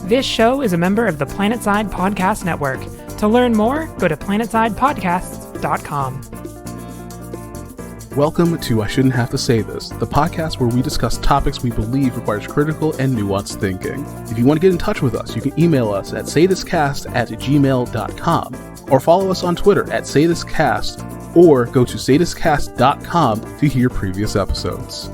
This show is a member of the PlanetSide Podcast Network. To learn more, go to planetsidepodcasts.com. Welcome to I Shouldn't Have to Say This, the podcast where we discuss topics we believe requires critical and nuanced thinking. If you want to get in touch with us, you can email us at saythiscast@gmail.com or follow us on Twitter at saythiscast or go to saythiscast.com to hear previous episodes.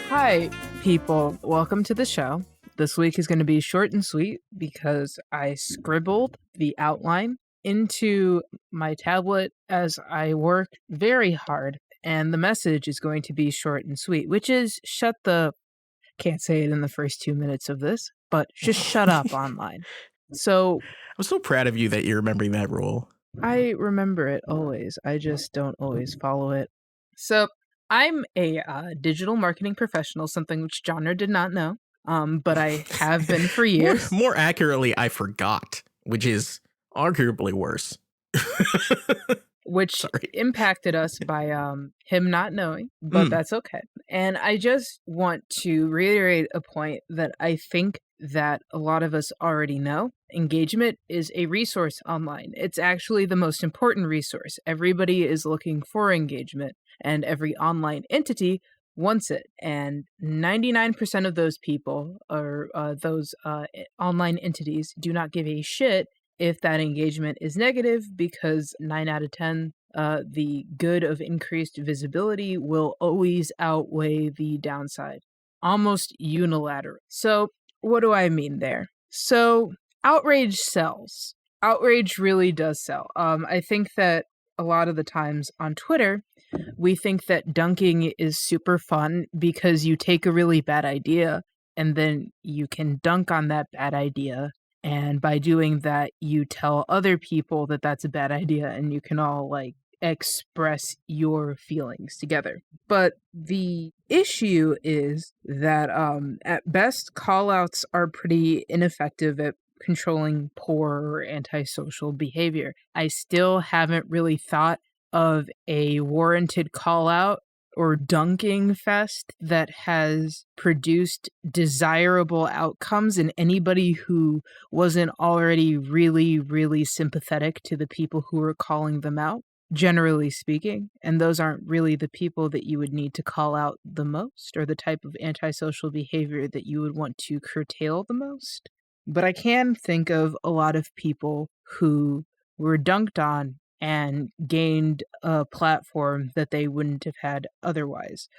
Hi, people. Welcome to the show. This week is going to be short and sweet because I scribbled the outline into my tablet as I worked very hard, and the message is going to be short and sweet, which is can't say it in the first 2 minutes of this, but just shut up online. So I'm so proud of you that you're remembering that rule. I remember it always. I just don't always follow it. So I'm a digital marketing professional, something which Janra did not know, but I have been for years. More accurately, I forgot, which is arguably worse. Which impacted us by him not knowing, but that's okay. And I just want to reiterate a point that I think that a lot of us already know. Engagement is a resource online. It's actually the most important resource. Everybody is looking for engagement, and every online entity wants it. And 99% of those people or those online entities do not give a shit if that engagement is negative, because 9 out of 10, the good of increased visibility will always outweigh the downside, almost unilateral. So what do I mean there? So outrage sells. Outrage really does sell. I think that a lot of the times on Twitter, we think that dunking is super fun because you take a really bad idea and then you can dunk on that bad idea. And by doing that, you tell other people that that's a bad idea and you can all express your feelings together. But the issue is that at best, callouts are pretty ineffective at controlling poor or antisocial behavior. I still haven't really thought of a warranted callout or dunking fest that has produced desirable outcomes in anybody who wasn't already really, really sympathetic to the people who were calling them out, generally speaking. And those aren't really the people that you would need to call out the most, or the type of antisocial behavior that you would want to curtail the most. But I can think of a lot of people who were dunked on and gained a platform that they wouldn't have had otherwise.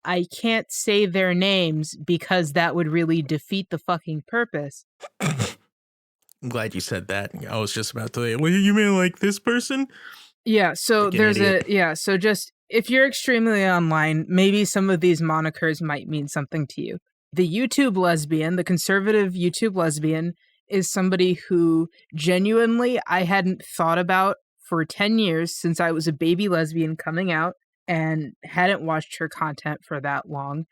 I can't say their names because that would really defeat the fucking purpose. I'm glad you said that. I was just about to say, well, you mean like this person? Yeah, so Like so just if you're extremely online, maybe some of these monikers might mean something to you. The YouTube lesbian, the conservative YouTube lesbian, is somebody who genuinely I hadn't thought about for 10 years since I was a baby lesbian coming out, and hadn't watched her content for that long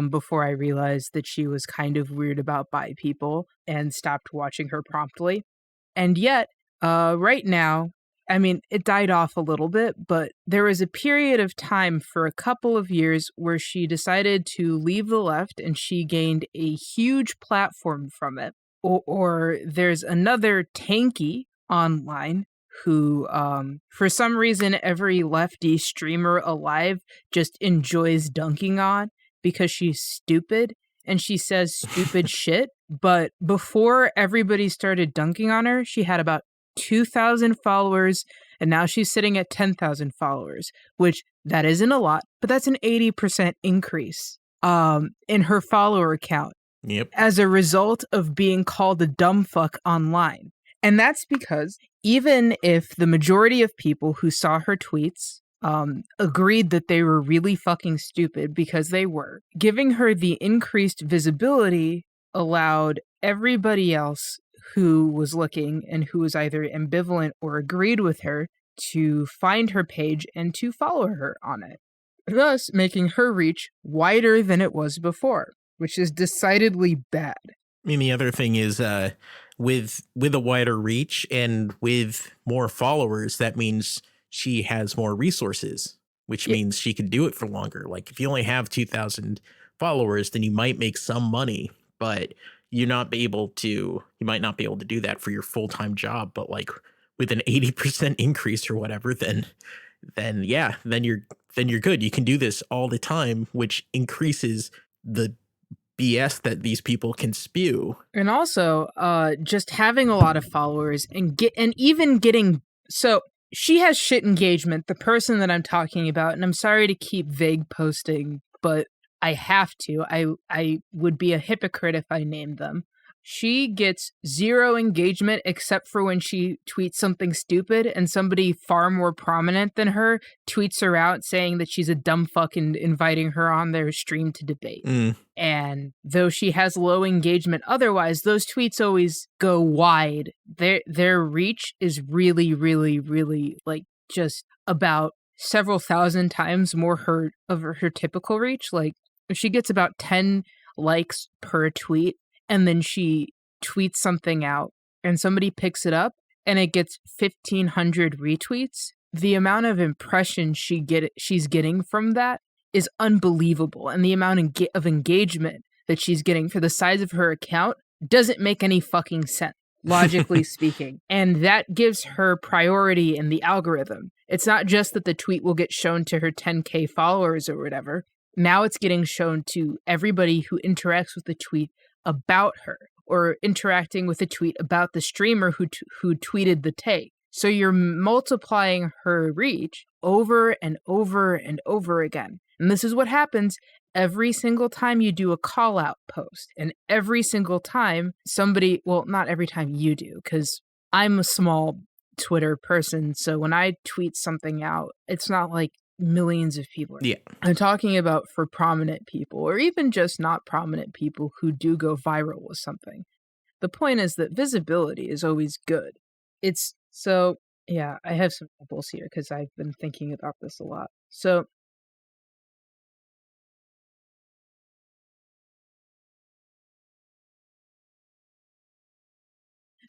before I realized that she was kind of weird about bi people and stopped watching her promptly. And yet, right now, I mean, it died off a little bit, but there was a period of time for a couple of years where she decided to leave the left and she gained a huge platform from it. Or there's another tanky online who, for some reason, every lefty streamer alive just enjoys dunking on because she's stupid and she says stupid shit. But before everybody started dunking on her, she had about 2,000 followers, and now she's sitting at 10,000 followers, which that isn't a lot, but that's an 80% increase in her follower count. Yep. As a result of being called a dumb fuck online. And that's because even if the majority of people who saw her tweets agreed that they were really fucking stupid, because they were, giving her the increased visibility allowed everybody else who was looking and who was either ambivalent or agreed with her to find her page and to follow her on it, thus making her reach wider than it was before, which is decidedly bad. I mean, the other thing is with a wider reach and with more followers, that means she has more resources. which means she can do it for longer. Like if you only have 2,000 followers, then you might make some money, but you might not be able to do that for your full-time job. But like with an 80% increase or whatever, then you're good. You can do this all the time, which increases the BS that these people can spew. And also, just having a lot of followers and even getting, so she has shit engagement, the person that I'm talking about, and I'm sorry to keep vague posting, but I have to. I would be a hypocrite if I named them. She gets 0 engagement except for when she tweets something stupid and somebody far more prominent than her tweets her out saying that she's a dumb fuck and inviting her on their stream to debate. And though she has low engagement otherwise, those tweets always go wide. Their reach is really, really, really like just about several thousand times more of her typical reach. Like if she gets about 10 likes per tweet, and then she tweets something out and somebody picks it up and it gets 1,500 retweets, the amount of impressions she's getting from that is unbelievable. And the amount of engagement that she's getting for the size of her account doesn't make any fucking sense, logically speaking. And that gives her priority in the algorithm. It's not just that the tweet will get shown to her 10K followers or whatever. Now it's getting shown to everybody who interacts with the tweet about her or interacting with a tweet about the streamer who tweeted the take. So you're multiplying her reach over and over and over again. And this is what happens every single time you do a call out post. And every single time somebody, well, not every time you do, because I'm a small Twitter person. So when I tweet something out, it's not like millions of people. Yeah. I'm talking about for prominent people or even just not prominent people who do go viral with something. The point is that visibility is always good. It's so, yeah, I have some examples here because I've been thinking about this a lot. So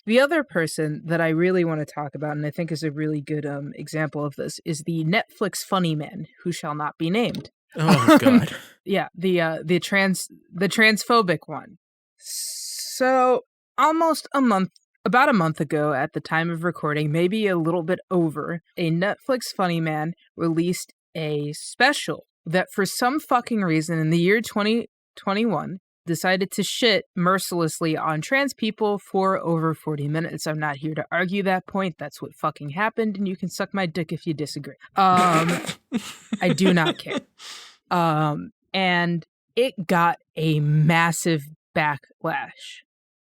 the other person that I really want to talk about, and I think is a really good example of this, is the Netflix funny man who shall not be named. Oh God. Yeah, the transphobic one. So about a month ago at the time of recording, maybe a little bit over, a Netflix funny man released a special that for some fucking reason in the year 2021 decided to shit mercilessly on trans people for over 40 minutes. I'm not here to argue that point. That's what fucking happened, and you can suck my dick if you disagree. I do not care. And it got a massive backlash.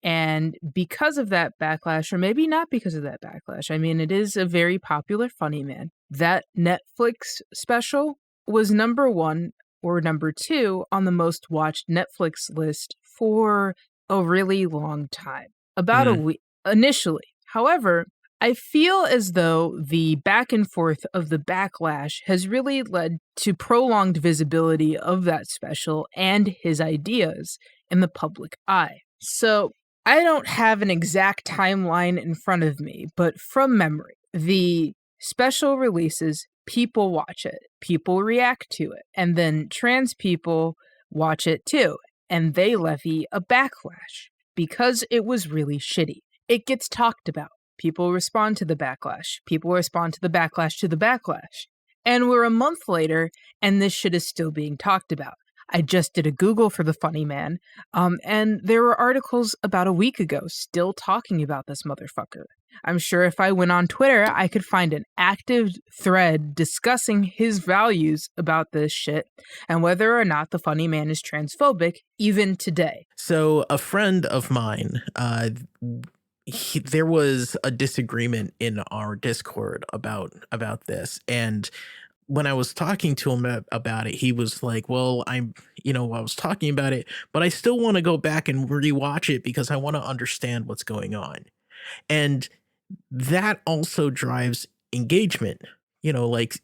And because of that backlash, or maybe not because of that backlash, I mean, it is a very popular funny man. That Netflix special was number 1 or number 2 on the most watched Netflix list for a really long time. About a week initially. However, I feel as though the back and forth of the backlash has really led to prolonged visibility of that special and his ideas in the public eye. So I don't have an exact timeline in front of me, but from memory, the special releases, people watch it, people react to it, and then trans people watch it too, and they levy a backlash because it was really shitty. It gets talked about. People respond to the backlash. People respond to the backlash to the backlash. And we're a month later, and this shit is still being talked about. I just did a Google for the funny man, and there were articles about a week ago still talking about this motherfucker. I'm sure if I went on Twitter, I could find an active thread discussing his values about this shit and whether or not the funny man is transphobic even today. So a friend of mine, there was a disagreement in our Discord about this, and when I was talking to him about it, he was like, well, I was talking about it, but I still want to go back and rewatch it because I want to understand what's going on. And that also drives engagement, like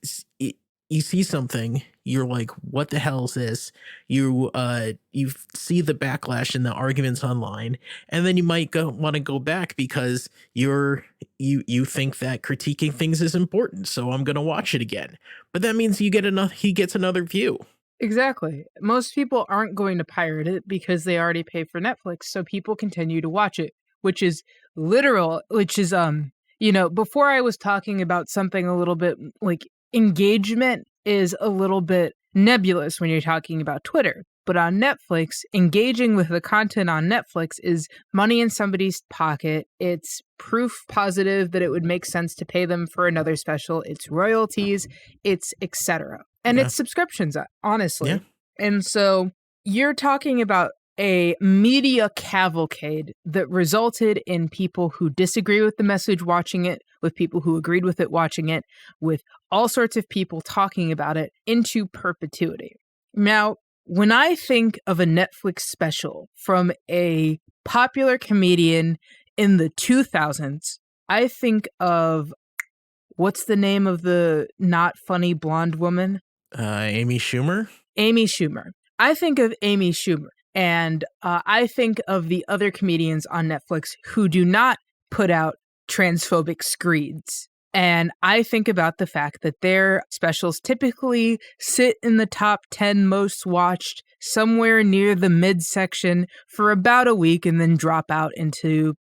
you see something, you're like, what the hell is this? You see the backlash and the arguments online, and then you might want to go back because you think that critiquing things is important, so I'm gonna watch it again. But that means he gets another view. Exactly. Most people aren't going to pirate it because they already pay for Netflix, so people continue to watch it, which is before I was talking about something a little bit like engagement is a little bit nebulous when you're talking about Twitter. But on Netflix, engaging with the content on Netflix is money in somebody's pocket. It's proof positive that it would make sense to pay them for another special. It's royalties, it's etc. And it's subscriptions, honestly. Yeah. And so you're talking about a media cavalcade that resulted in people who disagree with the message watching it, with people who agreed with it watching it, with all sorts of people talking about it into perpetuity. Now, when I think of a Netflix special from a popular comedian in the 2000s, I think of, what's the name of the not funny blonde woman? Amy Schumer? Amy Schumer. I think of Amy Schumer. And I think of the other comedians on Netflix who do not put out transphobic screeds. And I think about the fact that their specials typically sit in the top 10 most watched, somewhere near the midsection for about a week, and then drop out into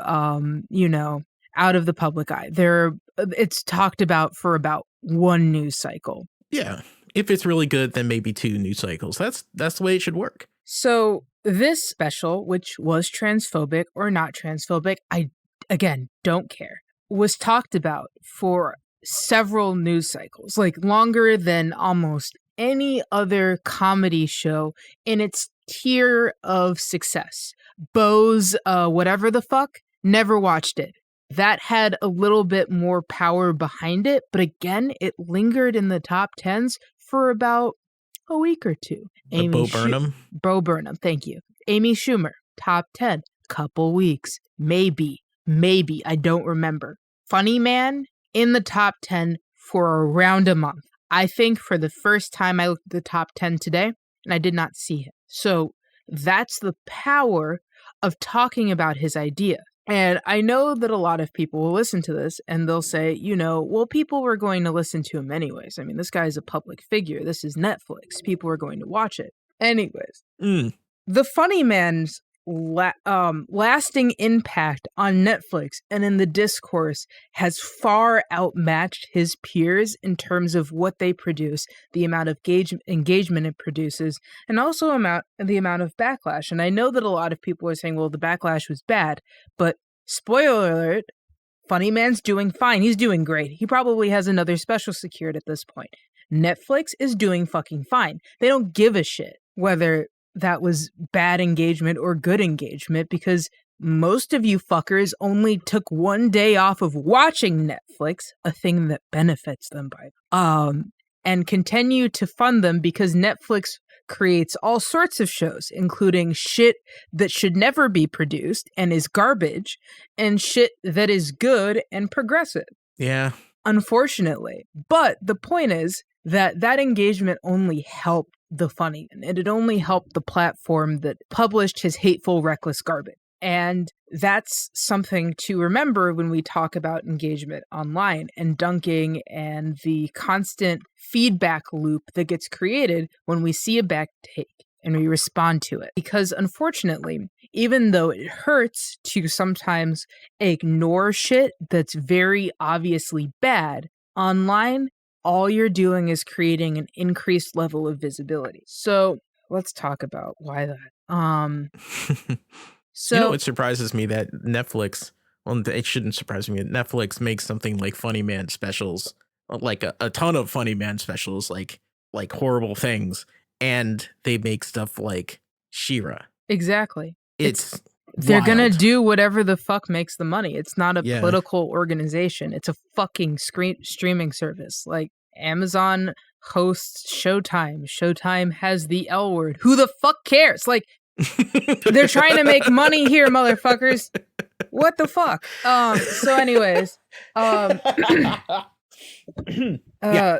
out of the public eye. It's talked about for about one news cycle. Yeah. If it's really good, then maybe 2 news cycles. That's the way it should work. So this special, which was transphobic or not transphobic, I, again, don't care, was talked about for several news cycles, like longer than almost any other comedy show in its tier of success. Bo's whatever the fuck, never watched it. That had a little bit more power behind it, but again, it lingered in the top 10s for about a week or two. Bo Burnham? Bo Burnham, thank you. Amy Schumer, top 10, couple weeks, maybe, I don't remember. Funny Man, in the top 10 for around a month. I think for the first time I looked at the top 10 today, and I did not see him. So that's the power of talking about his idea. And I know that a lot of people will listen to this and they'll say, well, people were going to listen to him anyways. I mean, this guy's a public figure. This is Netflix. People are going to watch it. Anyways, the Funny Man's lasting impact on Netflix and in the discourse has far outmatched his peers in terms of what they produce, the amount of engagement it produces, and also the amount of backlash. And I know that a lot of people are saying, well, the backlash was bad, but spoiler alert, Funny Man's doing fine. He's doing great. He probably has another special secured at this point. Netflix is doing fucking fine. They don't give a shit whether that was bad engagement or good engagement, because most of you fuckers only took one day off of watching Netflix, a thing that benefits them and continue to fund them because Netflix creates all sorts of shows, including shit that should never be produced and is garbage, and shit that is good and progressive. Yeah. Unfortunately. But the point is that engagement only helped the Funny Man, and it only helped the platform that published his hateful, reckless garbage. And that's something to remember when we talk about engagement online and dunking and the constant feedback loop that gets created when we see a bad take and we respond to it. Because unfortunately, even though it hurts to sometimes ignore shit that's very obviously bad, online, all you're doing is creating an increased level of visibility. So let's talk about why that. So it surprises me that Netflix, well, it shouldn't surprise me, Netflix makes something like Funny Man specials, like a ton of Funny Man specials, like horrible things, and they make stuff like She-Ra. Exactly. They're going to do whatever the fuck makes the money. It's not a Yeah. political organization. It's a fucking streaming service. Like Amazon hosts Showtime. Showtime has the L word. Who the fuck cares? Like, they're trying to make money here, motherfuckers. What the fuck? So anyways,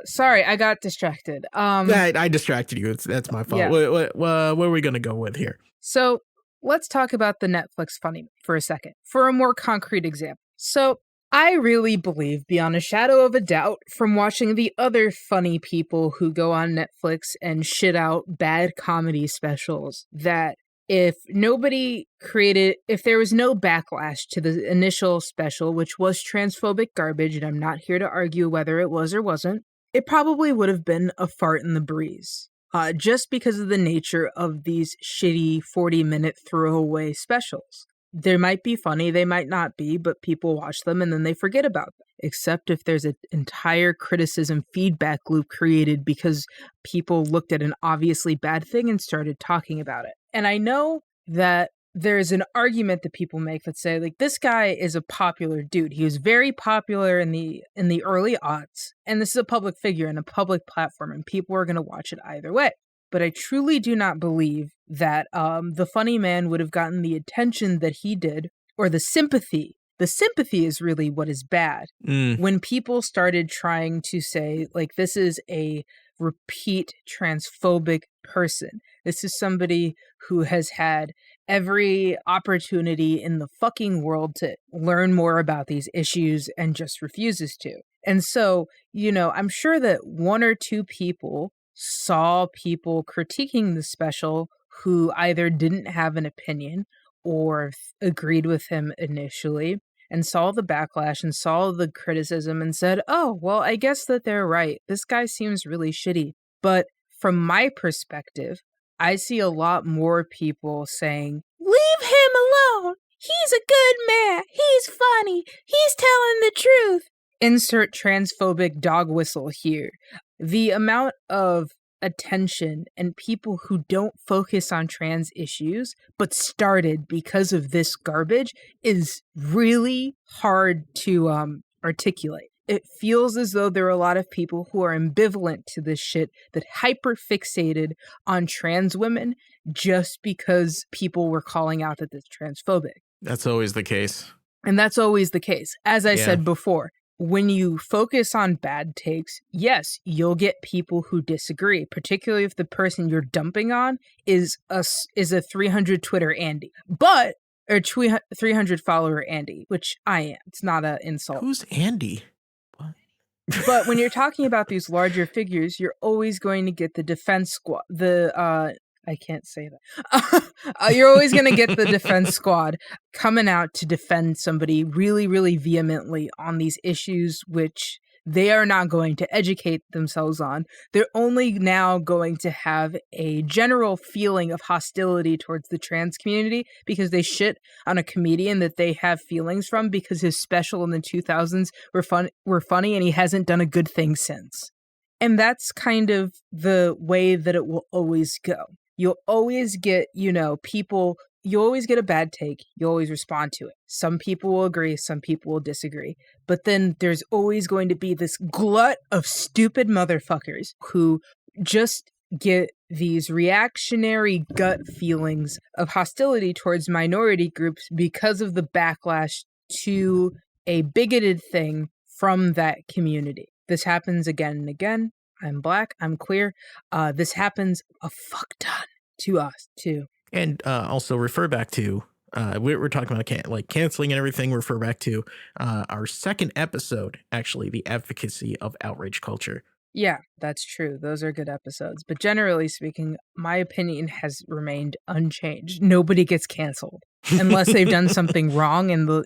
Sorry, I got distracted. I distracted you. That's my fault. Yeah. What are we gonna go with here? So let's talk about the Netflix funny for a second, for a more concrete example. So I really believe, beyond a shadow of a doubt, from watching the other funny people who go on Netflix and shit out bad comedy specials, that if there was no backlash to the initial special, which was transphobic garbage, and I'm not here to argue whether it was or wasn't, it probably would have been a fart in the breeze. Just because of the nature of these shitty 40-minute throwaway specials. They might be funny, they might not be, but people watch them and then they forget about them. Except if there's an entire criticism feedback loop created because people looked at an obviously bad thing and started talking about it. And I know that there's an argument that people make that say, like, this guy is a popular dude. He was very popular in the early aughts, and this is a public figure and a public platform, and people are going to watch it either way. But I truly do not believe that the funny man would have gotten the attention that he did, or the sympathy. The sympathy is really what is bad. When people started trying to say, like, this is a repeat transphobic person. This is somebody who has had every opportunity in the fucking world to learn more about these issues and just refuses to. And so, I'm sure that one or two people saw people critiquing the special who either didn't have an opinion or agreed with him initially and saw the backlash and saw the criticism and said, oh, well, I guess that they're right. This guy seems really shitty. But from my perspective, I see a lot more people saying, leave him alone. He's a good man. He's funny. He's telling the truth. Insert transphobic dog whistle here. The amount of attention and people who don't focus on trans issues but started because of this garbage is really hard to articulate. It feels as though there are a lot of people who are ambivalent to this shit, that hyper fixated on trans women just because people were calling out that it's transphobic. That's always the case. And that's always the case. As I said before, when you focus on bad takes, yes, you'll get people who disagree, particularly if the person you're dumping on is a 300 Twitter Andy, or 300 follower Andy, which I am. It's not an insult. Who's Andy? What? But when you're talking about these larger figures, you're always going to get the defense squad. I can't say that. You're always going to get the defense squad coming out to defend somebody really, really vehemently on these issues, which they are not going to educate themselves on. They're only now going to have a general feeling of hostility towards the trans community because they shit on a comedian that they have feelings from because his special in the 2000s were funny and he hasn't done a good thing since. And that's kind of the way that it will always go. You'll always get, people, you always get a bad take. You always respond to it. Some people will agree, some people will disagree. But then there's always going to be this glut of stupid motherfuckers who just get these reactionary gut feelings of hostility towards minority groups because of the backlash to a bigoted thing from that community. This happens again and again. I'm black, I'm queer. This happens a fuck ton to us too. And also refer back to, we're talking about canceling and everything, refer back to our second episode, actually, the advocacy of outrage culture. Yeah, that's true. Those are good episodes. But generally speaking, my opinion has remained unchanged. Nobody gets canceled unless they've done something wrong and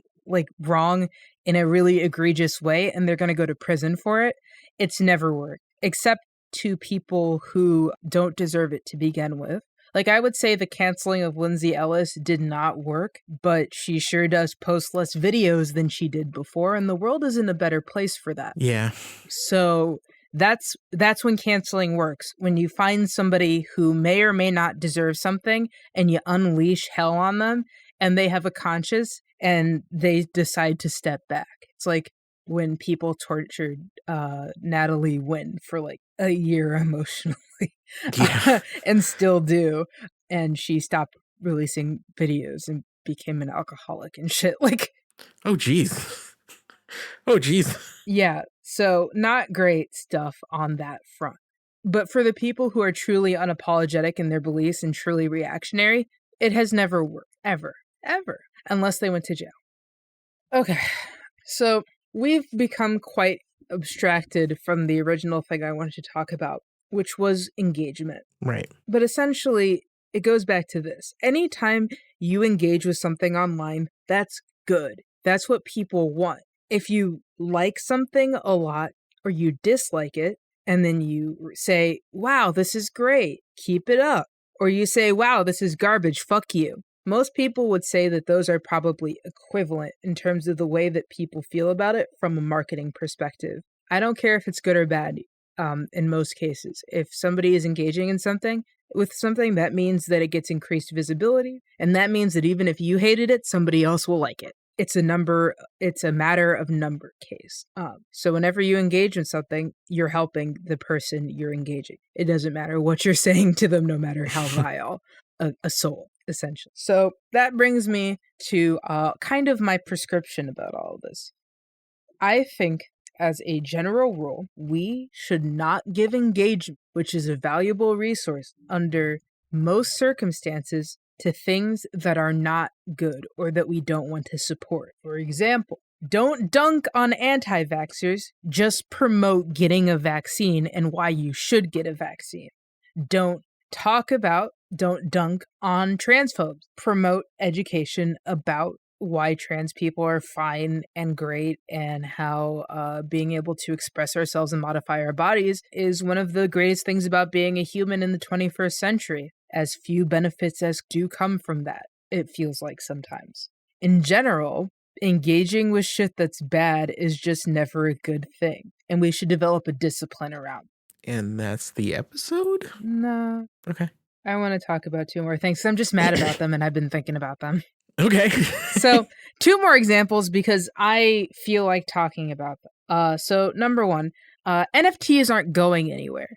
wrong in a really egregious way and they're going to go to prison for it. It's never worked. Except to people who don't deserve it to begin with. Like, I would say the canceling of Lindsay Ellis did not work, but she sure does post less videos than she did before, and the world is in a better place for that. Yeah. So that's when canceling works. When you find somebody who may or may not deserve something, and you unleash hell on them, and they have a conscience, and they decide to step back. It's like when people tortured Natalie Wynn for like a year emotionally and still do. And she stopped releasing videos and became an alcoholic and shit. Like, oh, geez. Oh, geez. Yeah. So not great stuff on that front. But for the people who are truly unapologetic in their beliefs and truly reactionary, it has never worked. Ever. Unless they went to jail. Okay. So we've become quite abstracted from the original thing I wanted to talk about, which was engagement. Right. But essentially, it goes back to this. Anytime you engage with something online, that's good. That's what people want. If you like something a lot or you dislike it, and then you say, wow, this is great, keep it up. Or you say, wow, this is garbage, fuck you. Most people would say that those are probably equivalent in terms of the way that people feel about it from a marketing perspective. I don't care if it's good or bad in most cases. If somebody is engaging in something, with something, that means that it gets increased visibility. And that means that even if you hated it, somebody else will like it. It's a matter of number case. So whenever you engage in something, you're helping the person you're engaging. It doesn't matter what you're saying to them, no matter how vile a soul, essentially. So that brings me to kind of my prescription about all of this. I think, as a general rule, we should not give engagement, which is a valuable resource under most circumstances, to things that are not good or that we don't want to support. For example, don't dunk on anti-vaxxers, just promote getting a vaccine and why you should get a vaccine. Don't dunk on transphobes. Promote education about why trans people are fine and great and how being able to express ourselves and modify our bodies is one of the greatest things about being a human in the 21st century. As few benefits as do come from that, it feels like sometimes. In general, engaging with shit that's bad is just never a good thing, and we should develop a discipline around. And that's the episode? No. Okay. I want to talk about two more things. I'm just mad about them, and I've been thinking about them. Okay. So, two more examples because I feel like talking about them. So, number one, NFTs aren't going anywhere.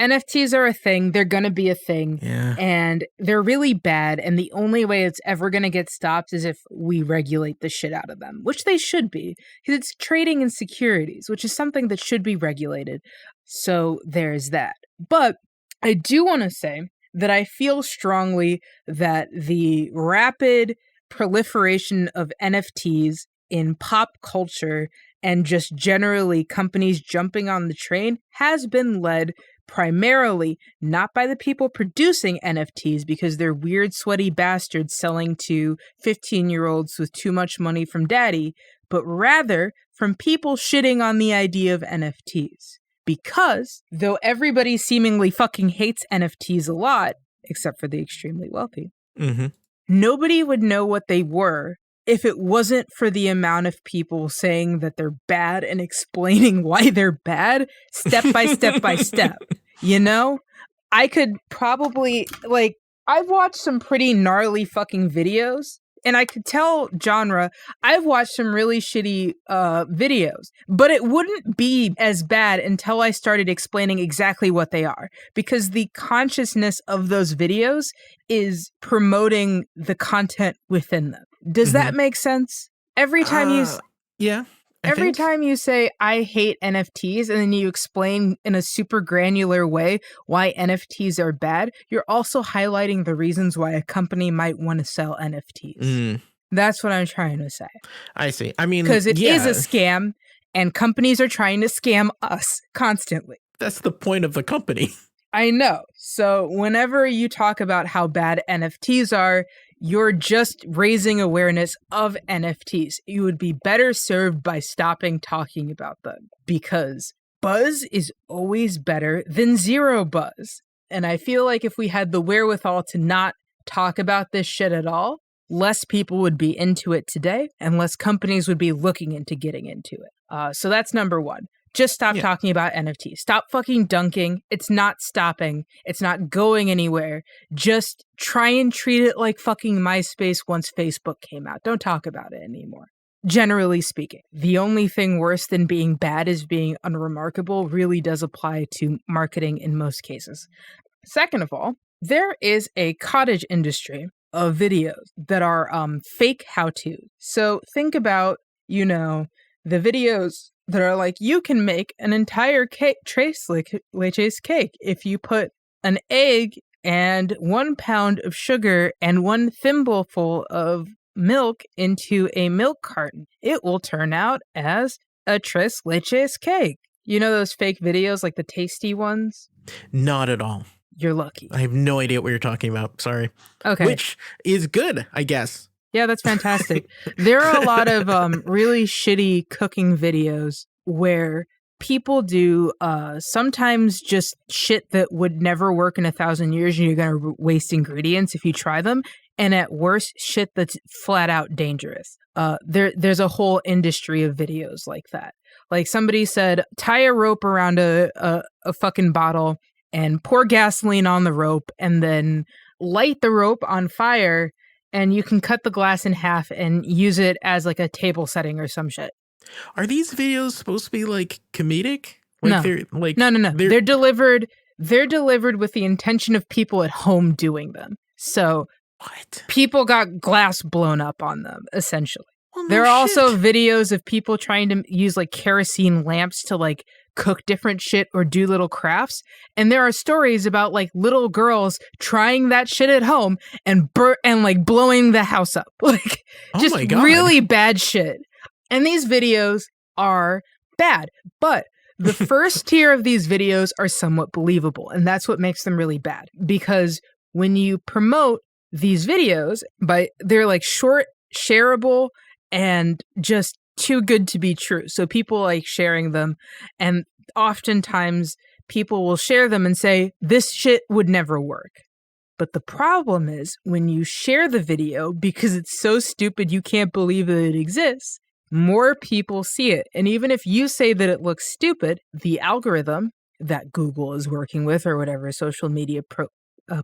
NFTs are a thing. They're going to be a thing. Yeah. And they're really bad. And the only way it's ever going to get stopped is if we regulate the shit out of them, which they should be, because it's trading in securities, which is something that should be regulated. So there's that. But I do want to say that I feel strongly that the rapid proliferation of NFTs in pop culture and just generally companies jumping on the train has been led primarily not by the people producing NFTs because they're weird, sweaty bastards selling to 15-year-olds with too much money from daddy, but rather from people shitting on the idea of NFTs. Because, though everybody seemingly fucking hates NFTs a lot, except for the extremely wealthy, nobody would know what they were if it wasn't for the amount of people saying that they're bad and explaining why they're bad step by step by step. You know? I could probably, I've watched some pretty gnarly fucking videos, and I could tell Janra, I've watched some really shitty videos, but it wouldn't be as bad until I started explaining exactly what they are, because the consciousness of those videos is promoting the content within them. Does that make sense? Every time time you say, I hate NFTs, and then you explain in a super granular way why NFTs are bad, you're also highlighting the reasons why a company might want to sell NFTs. That's what I'm trying to say. I see. I mean, because it is a scam, and companies are trying to scam us constantly. That's the point of the company. I know. So whenever you talk about how bad NFTs are, you're just raising awareness of NFTs. You would be better served by stopping talking about them, because buzz is always better than zero buzz. And I feel like if we had the wherewithal to not talk about this shit at all, less people would be into it today and less companies would be looking into getting into it. So that's number one. Just stop talking about NFTs. Stop fucking dunking. It's not stopping. It's not going anywhere. Just try and treat it like fucking MySpace once Facebook came out. Don't talk about it anymore. Generally speaking, the only thing worse than being bad is being unremarkable really does apply to marketing in most cases. Second of all, there is a cottage industry of videos that are fake how-to. So think about, the videos that are like, you can make an entire tres leches cake if you put an egg and 1 pound of sugar and 1 thimbleful of milk into a milk carton. It will turn out as a tres leches cake. You know those fake videos, like the tasty ones? Not at all. You're lucky. I have no idea what you're talking about. Sorry. Okay. Which is good, I guess. Yeah, that's fantastic. There are a lot of really shitty cooking videos where people do sometimes just shit that would never work in 1,000 years, and you're going to waste ingredients if you try them. And at worst, shit that's flat out dangerous. There's a whole industry of videos like that. Like somebody said, tie a rope around a fucking bottle and pour gasoline on the rope and then light the rope on fire, and you can cut the glass in half and use it as like a table setting or some shit. Are these videos supposed to be like comedic? No. They're like No. They're delivered with the intention of people at home doing them. So what? People got glass blown up on them, essentially. Well, no there are shit. also videos of people trying to use like kerosene lamps to like cook different shit or do little crafts. And there are stories about like little girls trying that shit at home and like blowing the house up. Like just really bad shit. And these videos are bad, but the first tier of these videos are somewhat believable. And that's what makes them really bad, because when you promote these videos, they're like short, shareable, and just too good to be true. So people like sharing them, and oftentimes people will share them and say, this shit would never work. But the problem is when you share the video, because it's so stupid you can't believe that it exists, more people see it. And even if you say that it looks stupid, the algorithm that Google is working with, or whatever social media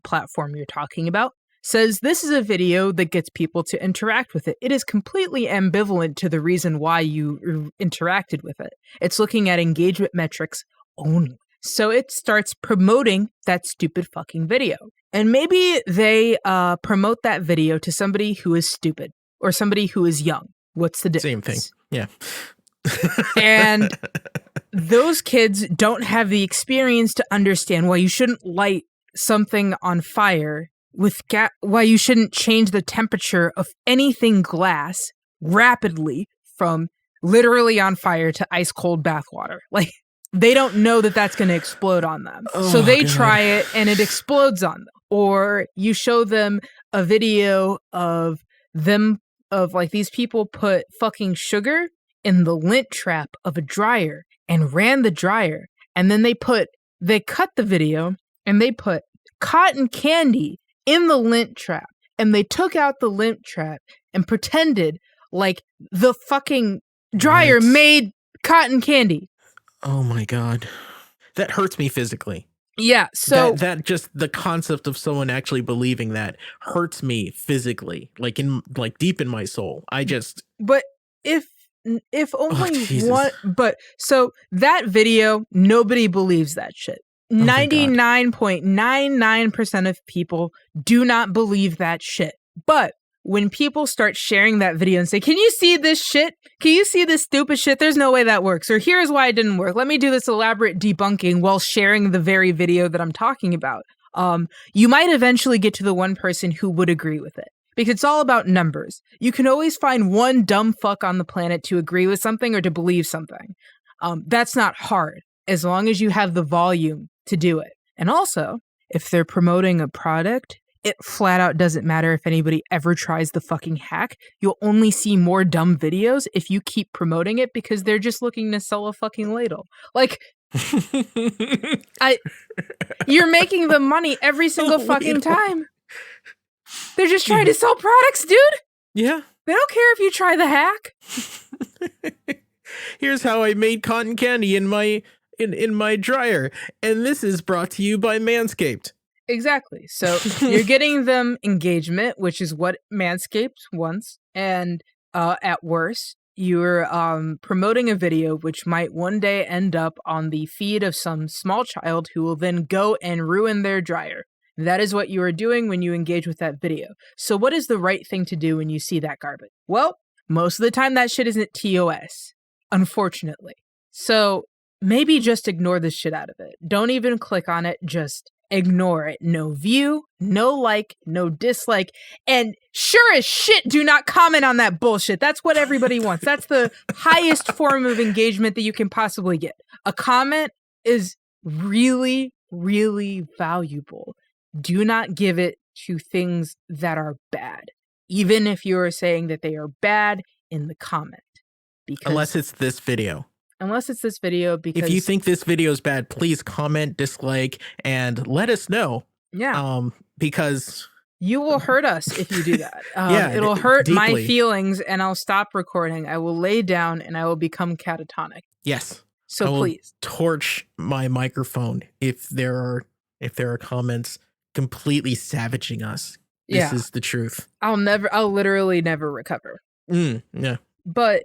platform you're talking about, says this is a video that gets people to interact with it. It is completely ambivalent to the reason why you interacted with it. It's looking at engagement metrics only. So it starts promoting that stupid fucking video. And maybe they promote that video to somebody who is stupid or somebody who is young. What's the difference? Same thing. Yeah. And those kids don't have the experience to understand why you shouldn't light something on fire with why you shouldn't change the temperature of anything glass rapidly from literally on fire to ice cold bath water. Like, they don't know that that's going to explode on them. So they try it and it explodes on them. Or you show them a video of like these people put fucking sugar in the lint trap of a dryer and ran the dryer. And then they cut the video and they put cotton candy in the lint trap, and they took out the lint trap and pretended like the fucking dryer made cotton candy. Oh my God. That hurts me physically. Yeah, so that just the concept of someone actually believing that hurts me physically, like deep in my soul. But if only one, but so that video, nobody believes that shit. 99.99% of people do not believe that shit. But when people start sharing that video and say, can you see this shit? Can you see this stupid shit? There's no way that works. Or here's why it didn't work. Let me do this elaborate debunking while sharing the very video that I'm talking about. You might eventually get to the one person who would agree with it. Because it's all about numbers. You can always find one dumb fuck on the planet to agree with something or to believe something. That's not hard, as long as you have the volume to do it. And also, if they're promoting a product, it flat out doesn't matter if anybody ever tries the fucking hack. You'll only see more dumb videos if you keep promoting it, because they're just looking to sell a fucking ladle. Like, you're making them money every single fucking time. They're just trying to sell products, dude. Yeah. They don't care if you try the hack. Here's how I made cotton candy in my dryer, and this is brought to you by Manscaped. Exactly. So you're getting them engagement, which is what Manscaped wants, and at worst, you're promoting a video which might one day end up on the feed of some small child who will then go and ruin their dryer. That is what you are doing when you engage with that video. So what is the right thing to do when you see that garbage? Well, most of the time that shit isn't TOS, unfortunately. So maybe just ignore the shit out of it. Don't even click on it. Just ignore it. No view, no like, no dislike. And sure as shit, do not comment on that bullshit. That's what everybody wants. That's the highest form of engagement that you can possibly get. A comment is really, really valuable. Do not give it to things that are bad, even if you are saying that they are bad in the comment. Because Unless it's this video. Because if you think this video is bad, please comment, dislike, and let us know. Yeah. Because you will hurt us if you do that. It'll hurt deeply. my feelings, and I'll stop recording. I will lay down, and I will become catatonic. Yes. So I will please torch my microphone if there are comments completely savaging us. This is the truth. I'll literally never recover. Yeah. But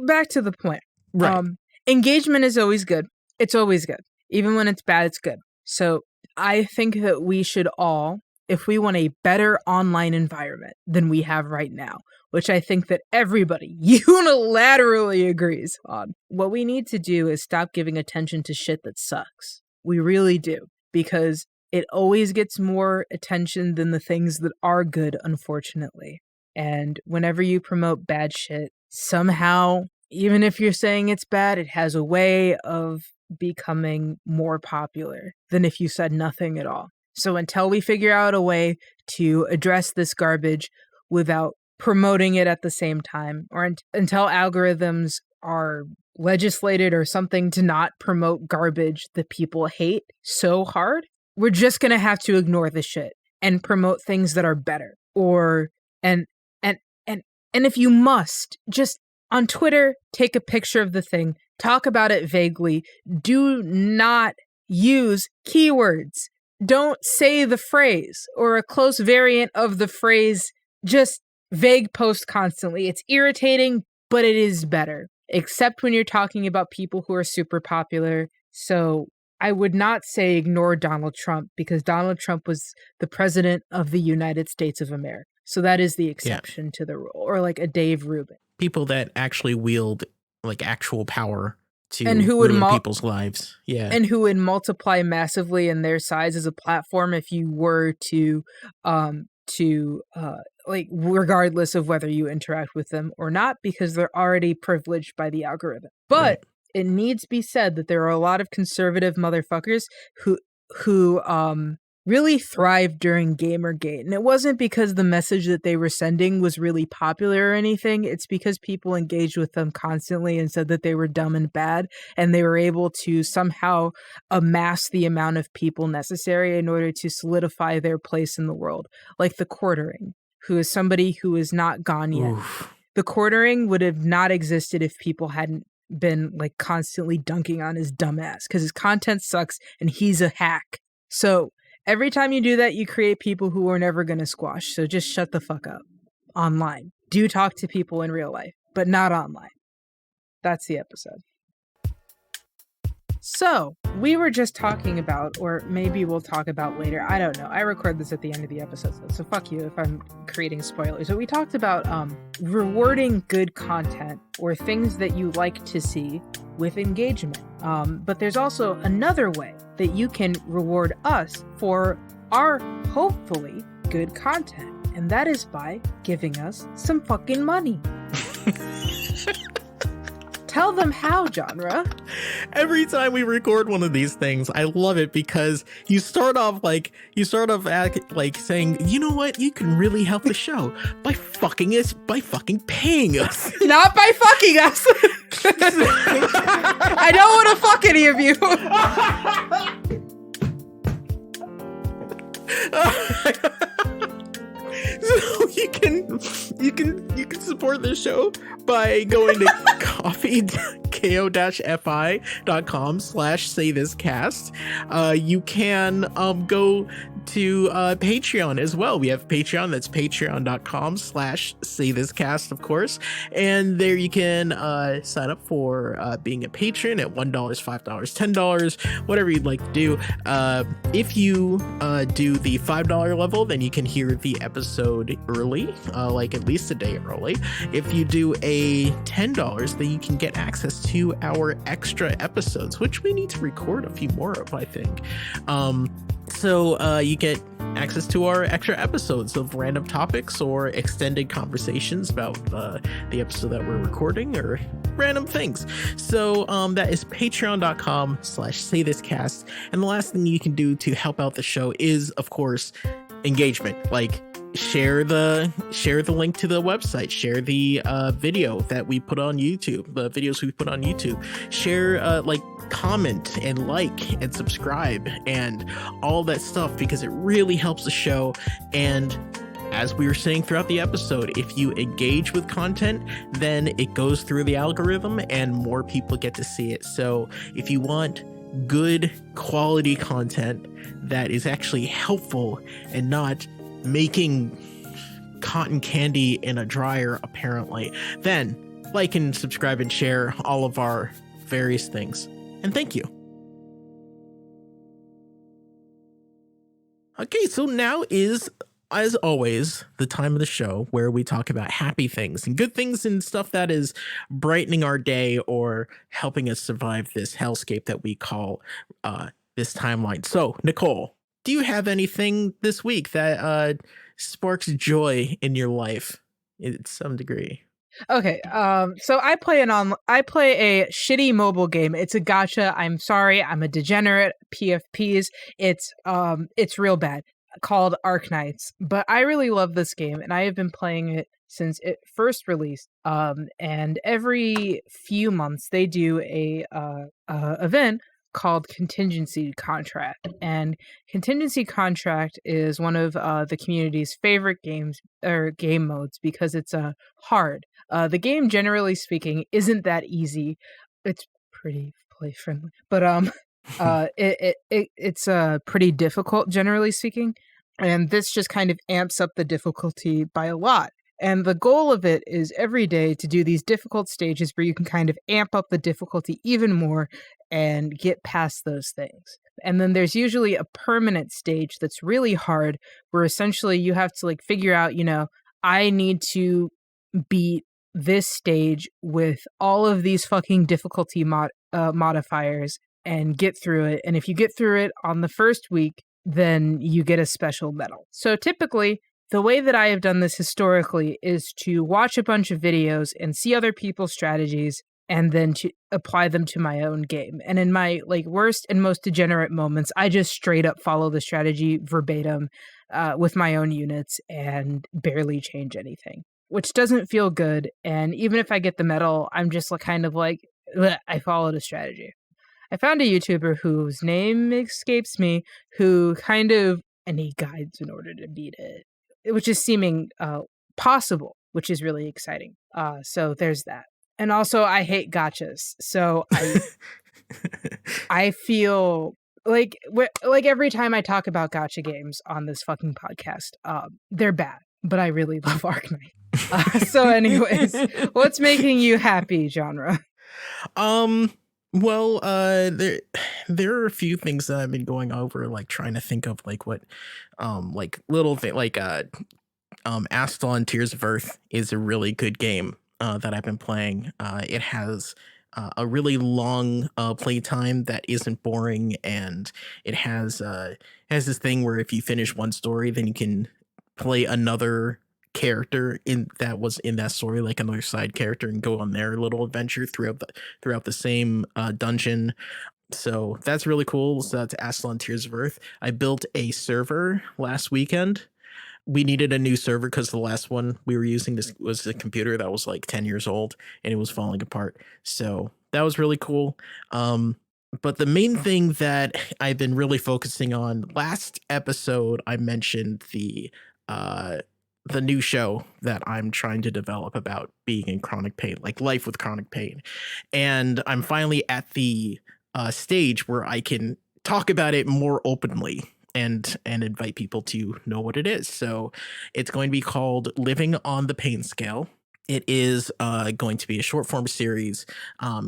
back to the point. Right. Engagement is always good. It's always good. Even when it's bad, it's good. So I think that we should all, if we want a better online environment than we have right now, which I think that everybody unilaterally agrees on, what we need to do is stop giving attention to shit that sucks. We really do. Because it always gets more attention than the things that are good, unfortunately. And whenever you promote bad shit, somehow, even if you're saying it's bad, it has a way of becoming more popular than if you said nothing at all. So until we figure out a way to address this garbage without promoting it at the same time, or until algorithms are legislated or something to not promote garbage that people hate so hard, we're just going to have to ignore the shit and promote things that are better. And if you must, just on Twitter, take a picture of the thing, talk about it vaguely. Do not use keywords. Don't say the phrase or a close variant of the phrase. Just vague post constantly. It's irritating, but it is better. Except when you're talking about people who are super popular. So I would not say ignore Donald Trump, because Donald Trump was the president of the United States of America. So that is the exception to the rule. Or like a Dave Rubin. People that actually wield like actual power to and who would ruin people's lives. Yeah. And who would multiply massively in their size as a platform if you were to like, regardless of whether you interact with them or not, because they're already privileged by the algorithm. But it needs be said that there are a lot of conservative motherfuckers who really thrived during Gamergate. And it wasn't because the message that they were sending was really popular or anything. It's because people engaged with them constantly and said that they were dumb and bad. And they were able to somehow amass the amount of people necessary in order to solidify their place in the world. Like the Quartering, who is somebody who is not gone yet. Oof. The Quartering would have not existed if people hadn't been like constantly dunking on his dumb ass, because his content sucks and he's a hack. So every time you do that, you create people who are never going to squash. So just shut the fuck up online. Do talk to people in real life, but not online. That's the episode. So we were just talking about, or maybe we'll talk about later, I don't know. I record this at the end of the episode, so fuck you if I'm creating spoilers. So we talked about rewarding good content or things that you like to see with engagement. But there's also another way that you can reward us for our hopefully good content. And that is by giving us some fucking money. Tell them how, Janra. Every time we record one of these things, I love it because you start off saying, you know what, you can really help the show by fucking paying us. Not by fucking us. I don't want to fuck any of you. So you can support the show by going to ko-fi.com/saythiscast. You can go to Patreon as well. We have Patreon. That's patreon.com/saythiscast, of course. And there you can sign up for being a patron at $1, $5, $10, whatever you'd like to do. If you do the $5 level, then you can hear the episode early, like at least a day early. If you do a $10, then you can get access to to our extra episodes, which we need to record a few more of, I think. So you get access to our extra episodes of random topics or extended conversations about the episode that we're recording or random things. So that is patreon.com/saythiscast. And the last thing you can do to help out the show is, of course, engagement. Like, share the link to the website, share the video that we put on YouTube, the videos we put on YouTube, share comment and like and subscribe and all that stuff, because it really helps the show. And as we were saying throughout the episode, if you engage with content, then it goes through the algorithm and more people get to see it. So if you want good quality content that is actually helpful and not making cotton candy in a dryer, apparently, then like and subscribe and share all of our various things. And thank you. Okay, so now is, as always, the time of the show where we talk about happy things and good things and stuff that is brightening our day or helping us survive this hellscape that we call this timeline. So, Nicole, do you have anything this week that sparks joy in your life in some degree? Okay, so I play a shitty mobile game. It's a gacha. I'm sorry, I'm a degenerate. PFPs. It's real bad. Called Arknights. But I really love this game, and I have been playing it since it first released. And every few months they do a event called Contingency Contract. And Contingency Contract is one of the community's favorite games or game modes because it's hard. The game, generally speaking, isn't that easy. It's pretty play friendly, but it's pretty difficult, generally speaking. And this just kind of amps up the difficulty by a lot. And the goal of it is every day to do these difficult stages where you can kind of amp up the difficulty even more and get past those things. And then there's usually a permanent stage that's really hard where essentially you have to figure out, I need to beat this stage with all of these fucking difficulty modifiers and get through it. And if you get through it on the first week, then you get a special medal. So typically, the way that I have done this historically is to watch a bunch of videos and see other people's strategies and then to apply them to my own game. And in my worst and most degenerate moments, I just straight up follow the strategy verbatim with my own units and barely change anything, which doesn't feel good. And even if I get the medal, I'm just I followed a strategy. I found a YouTuber whose name escapes me, who and he guides in order to beat it, which is seeming possible, which is really exciting. So there's that. And also, I hate gachas. So I feel like every time I talk about gacha games on this fucking podcast, they're bad. But I really love Arknight. So anyways, what's making you happy, Janra? Well, there are a few things that I've been going over, trying to think of what little thing Astalon Tears of Earth is a really good game that I've been playing. It has a really long play time that isn't boring, and it has this thing where if you finish one story, then you can play another character in that story, like another side character, and go on their little adventure throughout the same dungeon. So that's really cool. So that's Astalon Tears of Earth. I built a server last weekend. We needed a new server because the last one we were using was a computer that was 10 years old and it was falling apart. So that was really cool. But the main thing that I've been really focusing on, last episode I mentioned the new show that I'm trying to develop about being in chronic pain, life with chronic pain. And I'm finally at the stage where I can talk about it more openly and invite people to know what it is. So it's going to be called Living on the Pain Scale. It is going to be a short form series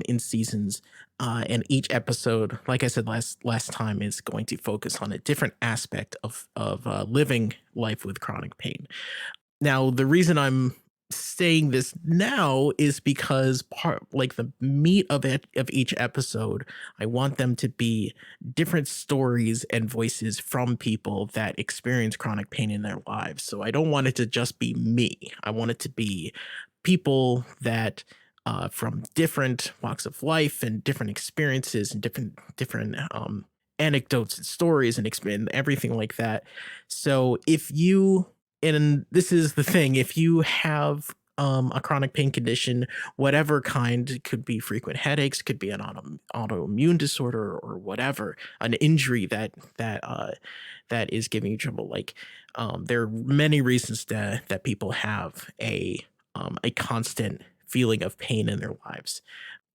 in seasons. And each episode, like I said last time, is going to focus on a different aspect of living life with chronic pain. Now, the reason I'm saying this now is because the meat of each episode, I want them to be different stories and voices from people that experience chronic pain in their lives. So I don't want it to just be me. I want it to be people that from different walks of life and different experiences and different anecdotes and stories and everything like that. So if you, and this is the thing, if you have a chronic pain condition, whatever kind, it could be frequent headaches, could be an autoimmune disorder or whatever, an injury that is giving you trouble. Like there are many reasons that people have a constant feeling of pain in their lives.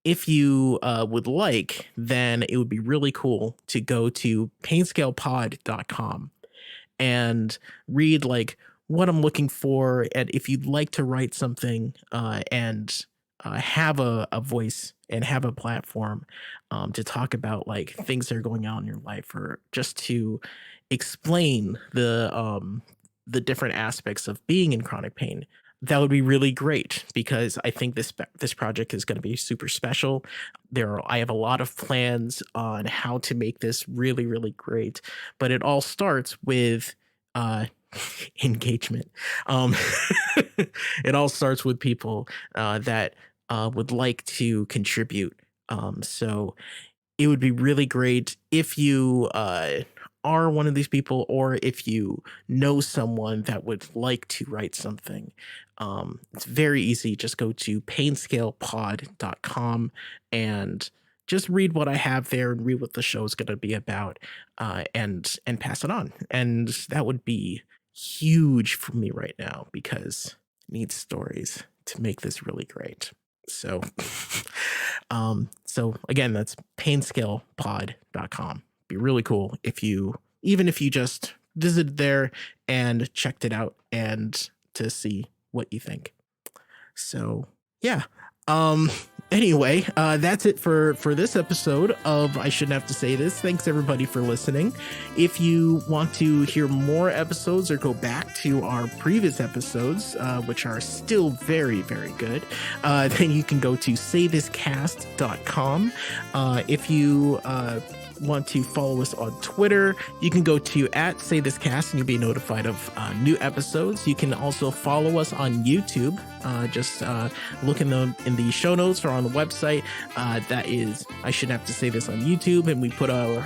If you would like, then it would be really cool to go to painscalepod.com and read like what I'm looking for. And if you'd like to write something and have a voice and have a platform to talk about like things that are going on in your life, or just to explain the different aspects of being in chronic pain, that would be really great, because I think this project is going to be super special. I have a lot of plans on how to make this really, really great, but it all starts with engagement. It all starts with people that would like to contribute. So it would be really great if you are one of these people, or if you know someone that would like to write something. It's very easy. Just go to painscalepod.com and just read what I have there and read what the show is going to be about, and pass it on. And that would be huge for me right now, because I need stories to make this really great. So, so again, that's painscalepod.com. Be really cool if you just visited there and checked it out, and to see what you think. So yeah. Anyway, that's it for this episode of I Shouldn't Have to Say This. Thanks everybody for listening. If you want to hear more episodes or go back to our previous episodes, which are still very, very good, then you can go to saythiscast.com. If you want to follow us on Twitter, you can go to @saythiscast and you'll be notified of new episodes. You can also follow us on YouTube. Just look in the show notes or on the website. That is I Shouldn't Have to Say This on YouTube, and we put our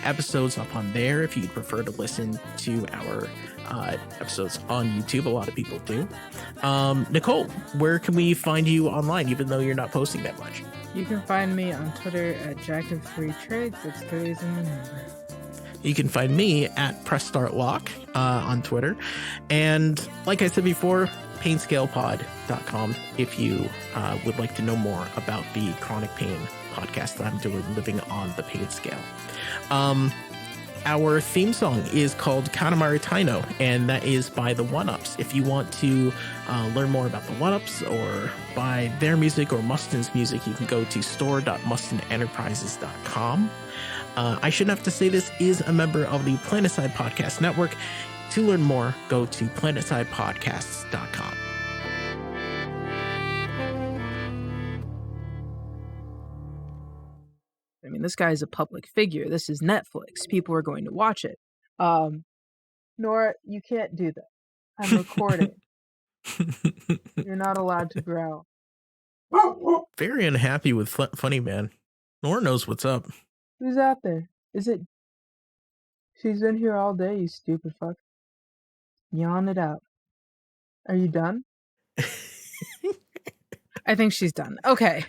episodes up on there if you'd prefer to listen to our episodes on YouTube. A lot of people do. Nicole, where can we find you online, even though you're not posting that much? You can find me on Twitter at Jack of3Trades. It's 3 is in the number. You can find me at PressStartLock on Twitter. And like I said before, painscalepod.com if you would like to know more about the chronic pain podcast that I'm doing, Living on the Pain Scale. Our theme song is called Katamari Taino, and that is by the One Ups. If you want to learn more about the One Ups or buy their music or Mustin's music, you can go to store.mustanenterprises.com. I Shouldn't Have to Say This is a member of the Planetside Podcast Network. To learn more, go to planetsidepodcasts.com. I mean, this guy's a public figure. This is Netflix. People are going to watch it. Nora, you can't do that. I'm recording. You're not allowed to growl. Very unhappy with Funny Man. Nora knows what's up. Who's out there? Is it... She's been here all day, you stupid fuck. Yawn it out. Are you done? I think she's done. Okay.